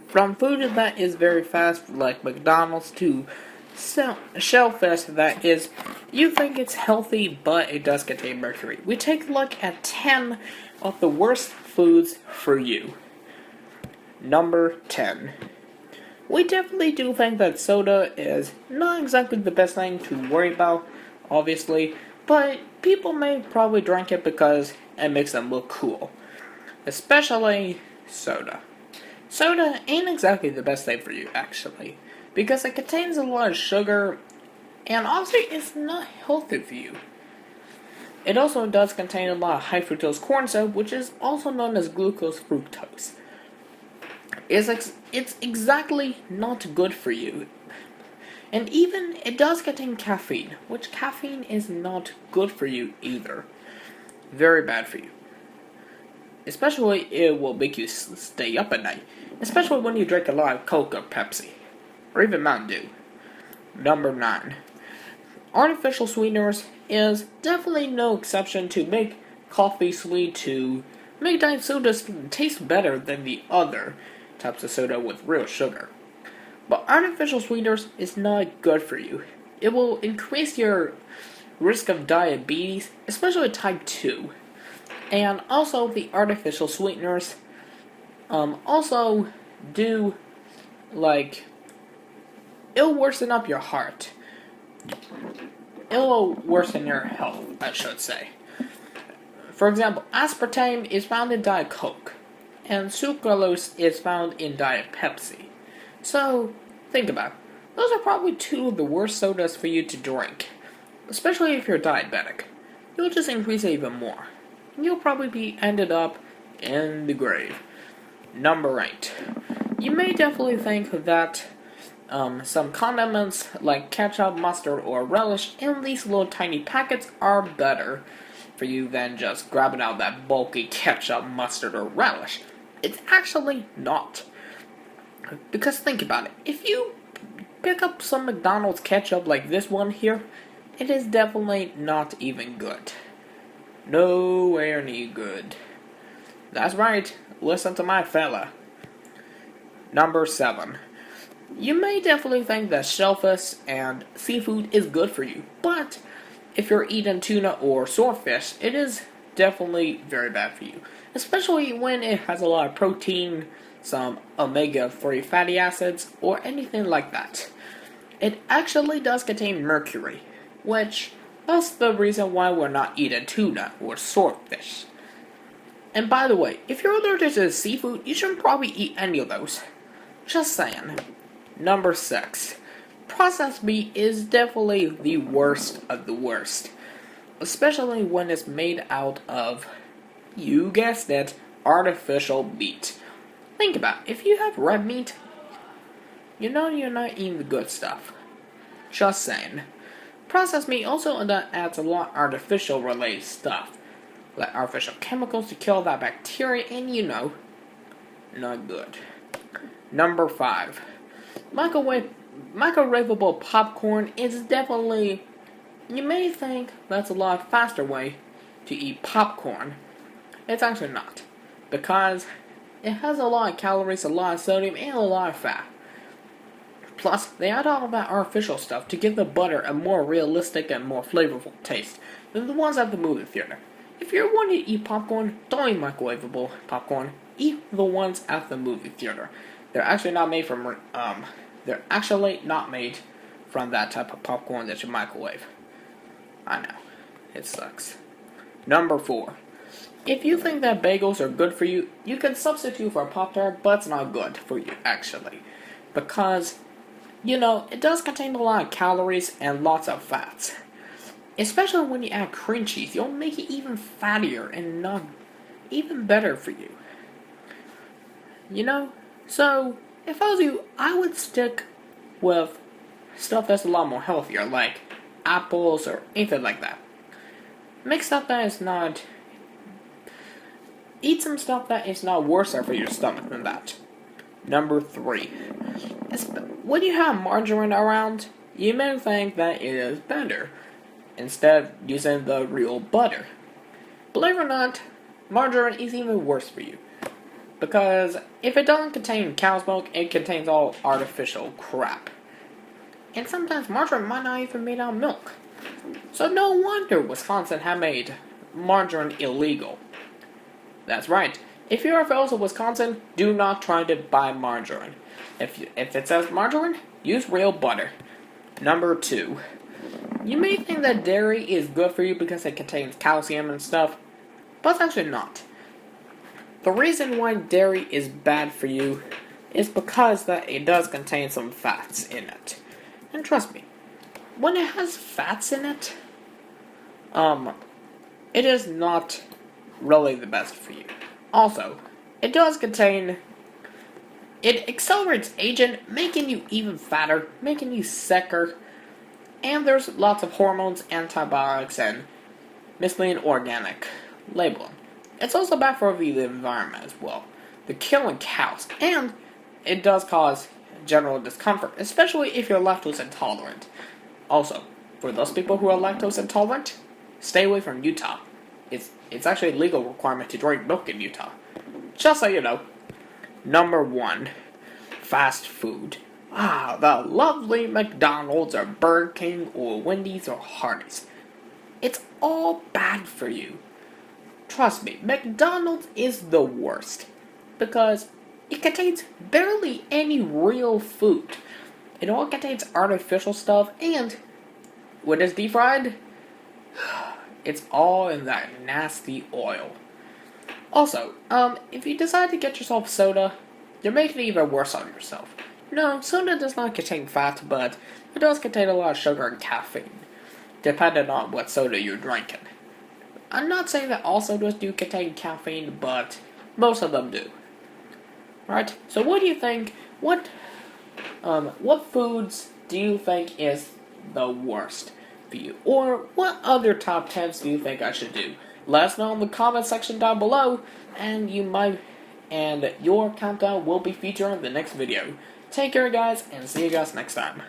From food that is very fast, like McDonald's, to shellfish that is, you think it's healthy, but it does contain mercury. We take a look at 10 of the worst foods for you. Number 10. We definitely do think that soda is not exactly the best thing to worry about, obviously, but people may probably drink it because it makes them look cool. Especially soda. Soda ain't exactly the best thing for you, actually, because it contains a lot of sugar, and also it's not healthy for you. It also does contain a lot of high fructose corn syrup, which is also known as glucose fructose. It's exactly not good for you. And even it does contain caffeine, which caffeine is not good for you either. Very bad for you. Especially it will make you stay up at night. Especially when you drink a lot of Coke or Pepsi. Or even Mountain Dew. Number 9. Artificial sweeteners is definitely no exception to make coffee sweet, to make diet sodas taste better than the other types of soda with real sugar. But artificial sweeteners is not good for you. It will increase your risk of diabetes, especially type 2. And also the artificial sweeteners also do, like, it'll worsen up your heart. It'll worsen your health, I should say. For example, aspartame is found in Diet Coke, and sucralose is found in Diet Pepsi. So, think about it. Those are probably two of the worst sodas for you to drink, especially if you're diabetic. You'll just increase it even more. You'll probably be ended up in the grave. Number 8. You may definitely think that some condiments like ketchup, mustard, or relish in these little tiny packets are better for you than just grabbing out that bulky ketchup, mustard, or relish. It's actually not. Because think about it. If you pick up some McDonald's ketchup like this one here, it is definitely not even good. Nowhere near good. That's right. Listen to my fella. Number 7. You may definitely think that shellfish and seafood is good for you, but if you're eating tuna or swordfish, it is definitely very bad for you. Especially when it has a lot of protein, some omega-3 fatty acids, or anything like that. It actually does contain mercury, which that's the reason why we're not eating tuna or swordfish. And by the way, if you're allergic to seafood, you shouldn't probably eat any of those. Just saying. Number 6. Processed meat is definitely the worst of the worst. Especially when it's made out of, you guessed it, artificial meat. Think about it. If you have red meat, you know you're not eating the good stuff. Just saying. Processed meat also adds a lot of artificial related stuff. Like artificial chemicals to kill that bacteria, and you know, not good. Number 5. Microwavable popcorn is definitely, you may think that's a lot faster way to eat popcorn. It's actually not. Because it has a lot of calories, a lot of sodium, and a lot of fat. Plus, they add all of that artificial stuff to give the butter a more realistic and more flavorful taste than the ones at the movie theater. If you're wanting to eat popcorn, don't eat microwavable popcorn. Eat the ones at the movie theater. They're actually not made from that type of popcorn that you microwave. I know. It sucks. Number 4. If you think that bagels are good for you, you can substitute for a Pop-Tart, but it's not good for you, actually. Because, you know, it does contain a lot of calories and lots of fats. Especially when you add cream cheese, you'll make it even fattier and not even better for you. You know? So, if I was you, I would stick with stuff that's a lot more healthier, like apples or anything like that. Make stuff that is not... Eat some stuff that is not worse for your stomach than that. Number 3. When you have margarine around, you may think that it is better, instead of using the real butter. Believe it or not, margarine is even worse for you. Because if it doesn't contain cow's milk, it contains all artificial crap. And sometimes margarine might not even be made out of milk. So no wonder Wisconsin had made margarine illegal. That's right. If you're a fellow of Wisconsin, do not try to buy margarine. If it says margarine, use real butter. Number 2. You may think that dairy is good for you because it contains calcium and stuff, but it's actually not. The reason why dairy is bad for you is because that it does contain some fats in it. And trust me, when it has fats in it, it is not really the best for you. Also, it does contain... It accelerates aging, making you even fatter, making you sicker, and there's lots of hormones, antibiotics, and misleading organic labeling. It's also bad for the environment as well. They're killing cows, and it does cause general discomfort, especially if you're lactose intolerant. Also, for those people who are lactose intolerant, stay away from Utah. It's actually a legal requirement to drink milk in Utah. Just so you know. Number 1. Fast food. The lovely McDonald's or Burger King or Wendy's or Hardee's. It's all bad for you. Trust me, McDonald's is the worst. Because it contains barely any real food. It all contains artificial stuff, and when it's deep fried, it's all in that nasty oil. Also, if you decide to get yourself soda, you're making it even worse on yourself. No, soda does not contain fat, but it does contain a lot of sugar and caffeine, depending on what soda you're drinking. I'm not saying that all sodas do contain caffeine, but most of them do. Right? So what do you think? What foods do you think is the worst for you? Or what other top 10s do you think I should do? Let us know in the comment section down below, and your countdown will be featured in the next video. Take care, guys, and see you guys next time.